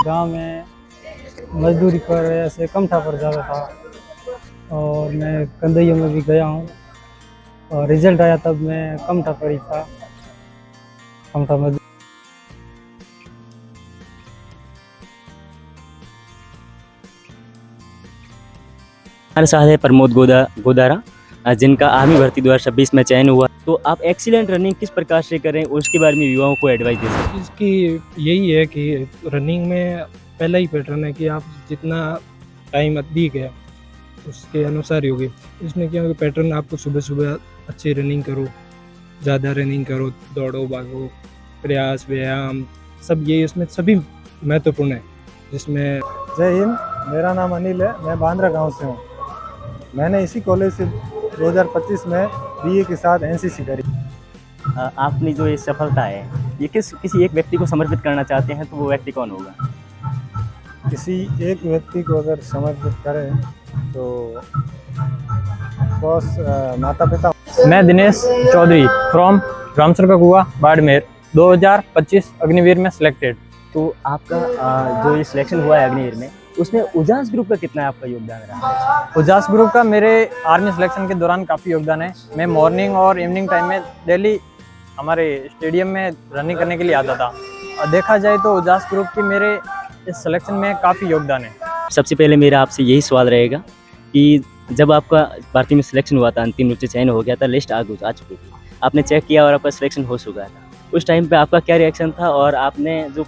गांव में मजदूरी पर ऐसे कमठा पर जाता था और मैं कंदइयों में भी गया हूँ और रिजल्ट आया तब मैं कमठा पर ही था। कमठा में हमारे साथ है प्रमोद गोदारा, जिनका आर्मी भर्ती 2026 में चयन हुआ। तो आप एक्सीलेंट रनिंग किस प्रकार से करें उसके बारे में युवाओं को एडवाइस दे सकते हैं। इसकी यही है कि रनिंग में पहला ही पैटर्न है कि आप जितना टाइम अधिक है उसके अनुसार ही होगी। इसमें क्या होगा, पैटर्न आपको सुबह सुबह अच्छी रनिंग करो, ज़्यादा रनिंग करो, दौड़ो भागो, प्रयास व्यायाम सब ये इसमें सभी महत्वपूर्ण है। जिसमें जय हिंद, मेरा नाम अनिल है, मैं बांद्रा गांव से हूँ। मैंने इसी कॉलेज से 2025 में बीए के साथ एनसीसी करी। आपने जो ये सफलता है ये किसी एक व्यक्ति को समर्पित करना चाहते हैं तो वो व्यक्ति कौन होगा। किसी एक व्यक्ति को अगर समर्पित करें तो बॉस माता पिता। मैं दिनेश चौधरी फ्रॉम रामसर का कुआ बाड़मेर 2025 अग्निवीर में सिलेक्टेड। तो आपका जो ये सिलेक्शन हुआ है अग्निवीर में, उसमें उजास ग्रुप का कितना आपका योगदान रहा। उजास ग्रुप का मेरे आर्मी सिलेक्शन के दौरान काफ़ी योगदान है। मैं मॉर्निंग और इवनिंग टाइम में डेली हमारे स्टेडियम में रनिंग करने के लिए आता था और देखा जाए तो उजास ग्रुप की मेरे इस सिलेक्शन में काफ़ी योगदान है। सबसे पहले मेरा आपसे यही सवाल रहेगा कि जब आपका भर्ती में सिलेक्शन हुआ था, अंतिम रूप से चयन हो गया था, लिस्ट आ चुकी थी, आपने चेक किया और आपका सिलेक्शन हो चुका था, उस टाइम पे आपका क्या रिएक्शन था और आपने जो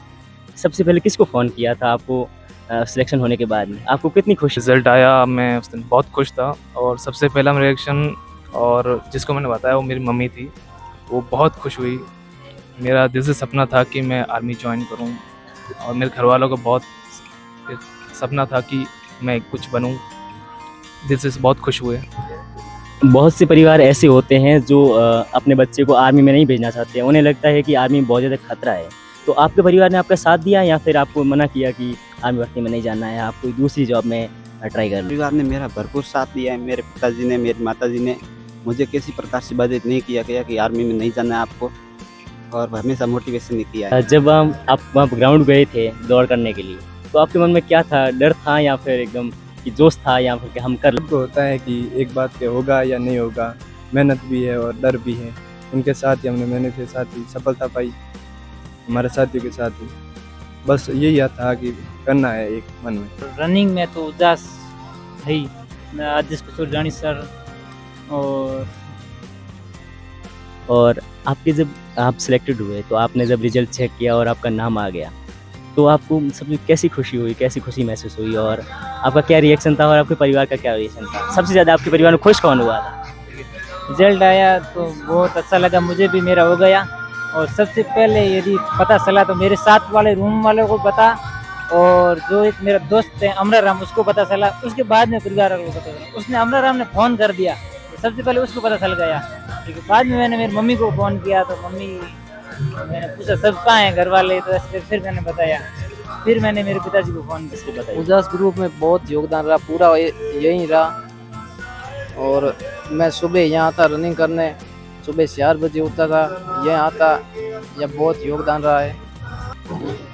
सबसे पहले किसको फ़ोन किया था आपको सिलेक्शन होने के बाद में, आपको कितनी खुशी। रिज़ल्ट आया, मैं उस दिन बहुत खुश था और सबसे पहला मेरा रिएक्शन और जिसको मैंने बताया वो मेरी मम्मी थी। वो बहुत खुश हुई। मेरा दिल से सपना था कि मैं आर्मी ज्वाइन करूं और मेरे घर वालों का बहुत सपना था कि मैं कुछ बनूं। दिल से बहुत खुश हुए। बहुत से परिवार ऐसे होते हैं जो अपने बच्चे को आर्मी में नहीं भेजना चाहते हैं, उन्हें लगता है कि आर्मी में बहुत ज़्यादा खतरा है। तो आपके परिवार ने आपका साथ दिया या फिर आपको मना किया कि आर्मी भर्ती में नहीं जाना है, आप कोई दूसरी जॉब में ट्राई कर लो। परिवार ने मेरा भरपूर साथ दिया है। मेरे पिताजी ने, मेरी माताजी ने मुझे किसी प्रकार से बाधित नहीं किया गया कि आर्मी में नहीं जाना है आपको, और हमेशा मोटिवेशन नहीं किया है। जब आप वहाँ ग्राउंड गए थे दौड़ करने के लिए, तो आपके मन में क्या था, डर था या फिर एकदम कि जोश था या फिर कि हम कर। सबको होता है कि एक बात के होगा या नहीं होगा, मेहनत भी है और डर भी है। उनके साथ ही हमने मेहनत के साथ ही सफलता पाई, हमारे साथियों के साथ ही। बस यही था कि करना है एक मन में। रनिंग में तो उजास है, आदिश किशोर जानी सर। और आपके जब आप सिलेक्टेड हुए तो आपने जब रिजल्ट चेक किया और आपका नाम आ गया तो आपको सबसे कैसी खुशी हुई, कैसी खुशी महसूस हुई और आपका क्या रिएक्शन था और आपके परिवार का क्या रिएक्शन था। सबसे ज़्यादा आपके परिवार में खुश कौन हुआ था। रिजल्ट आया तो बहुत अच्छा लगा, मुझे भी मेरा हो गया। और सबसे पहले यदि पता चला तो मेरे साथ वाले रूम वालों को पता, और जो एक मेरा दोस्त है अमरा राम, उसको पता चला। उसके बाद में परिवार वालों को पता चला। उसने अमरा राम ने फ़ोन कर दिया, सबसे पहले उसको पता चल गया। लेकिन बाद में मैंने मेरी मम्मी को फ़ोन किया तो मम्मी, मैंने पूछा सब कहाँ हैं घर वाले, तो ऐसे फिर मैंने बताया। फिर मैंने मेरे पिताजी को फ़ोन करके बताया। उजास ग्रुप में बहुत योगदान रहा, पूरा यही रहा। और मैं सुबह यहाँ आता रनिंग करने, सुबह 4 बजे उठता था, यहाँ आता, यह बहुत योगदान रहा है।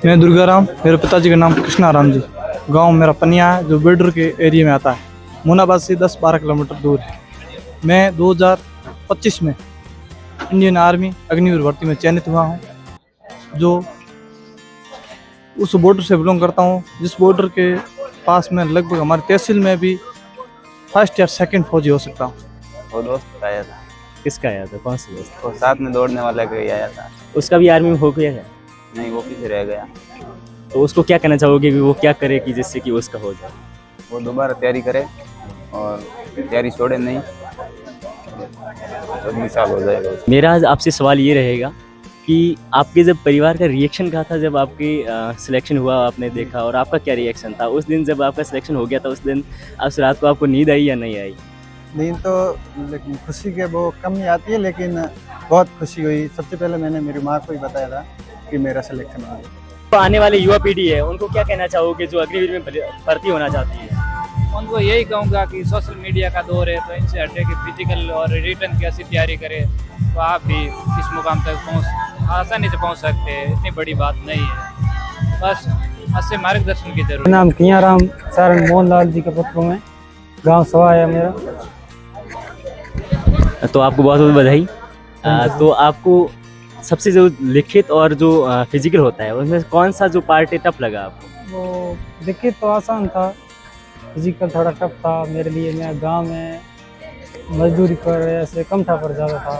मैं दुर्गा राम, मेरे पिताजी का नाम कृष्णा राम जी। गांव मेरा पनिया है जो बॉर्डर के एरिया में आता है, मुनाबाद से 10-12 किलोमीटर दूर है। मैं 2025 में इंडियन आर्मी अग्निवीर भर्ती में चयनित हुआ हूँ, जो उस बॉर्डर से बिलोंग करता हूँ जिस बॉर्डर के पास में लगभग हमारी तहसील में भी फर्स्ट या सेकंड फौजी हो सकता हूँ। वो दोस्त आया था, किसका आया था, कौन सा दोस्त। वो साथ में दौड़ने वाला कोई आया था। उसका भी आर्मी में हो गया है। नहीं, वो पीछे रह गया। तो उसको क्या कहना चाहोगे कि वो क्या करे कि जिससे कि उसका हो जाए। वो दोबारा तैयारी करे और तैयारी छोड़े नहीं, तो मिसाल हो जाएगा। मेरा आज आपसे सवाल ये रहेगा कि आपके जब परिवार का रिएक्शन क्या था जब आपकी सिलेक्शन हुआ, आपने देखा, और आपका क्या रिएक्शन था उस दिन जब आपका सिलेक्शन हो गया था। उस दिन आज रात को आपको नींद आई या नहीं आई। नींद तो लेकिन खुशी के वो कम ही आती है, लेकिन बहुत खुशी हुई। सबसे पहले मैंने मेरी माँ को ही बताया था कि मेरा सिलेक्शन हो गया। तो आने वाले युवा पीढ़ी है उनको क्या कहना चाहोगे जो अग्निवीर में भर्ती होना चाहती है। उनको यही कहूँगा कि सोशल मीडिया का दौर है, तो इनसे हटे कि फिजिकल और रिटर्न की ऐसी तैयारी करें तो आप भी इस मुकाम तक आसानी से पहुँच सकते हैं। इतनी बड़ी बात नहीं है, बस आपसे मार्गदर्शन की जरूरत नाम कियाराम सारण मोहनलाल जी के पुत्र में गांव सवा है मेरा। तो आपको बहुत बहुत बधाई। तो आपको सबसे जो लिखित और जो फिजिकल होता है उसमें कौन सा जो पार्ट टफ लगा आपको? वो लिखित तो आसान था, फिजिकल थोड़ा टफ था मेरे लिए। मैं गांव में मजदूरी कर ऐसे कमठा पर ज़्यादा था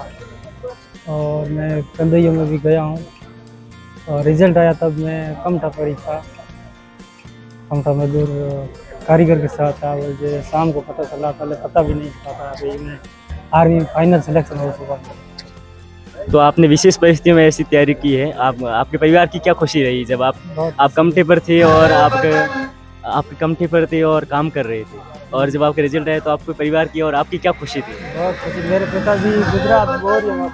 और मैं कंदइयों में भी गया हूँ और रिजल्ट आया तब मैं कमठा पर ही था। कमठा मजदूर कारीगर के साथ था। मुझे शाम को पता चला, पहले पता भी नहीं था कि मैं आर्मी फाइनल सिलेक्शन हो चुका। तो आपने विशेष परिस्थितियों में ऐसी तैयारी की है, आपके परिवार की क्या खुशी रही जब आप कमठे पर थे और आपके कमठे पर थे और काम कर रहे थे, और जब आपका रिजल्ट आया तो आपके परिवार की और आपकी क्या खुशी थी? बहुत खुशी। मेरे पिताजी गुजरात बोरियो में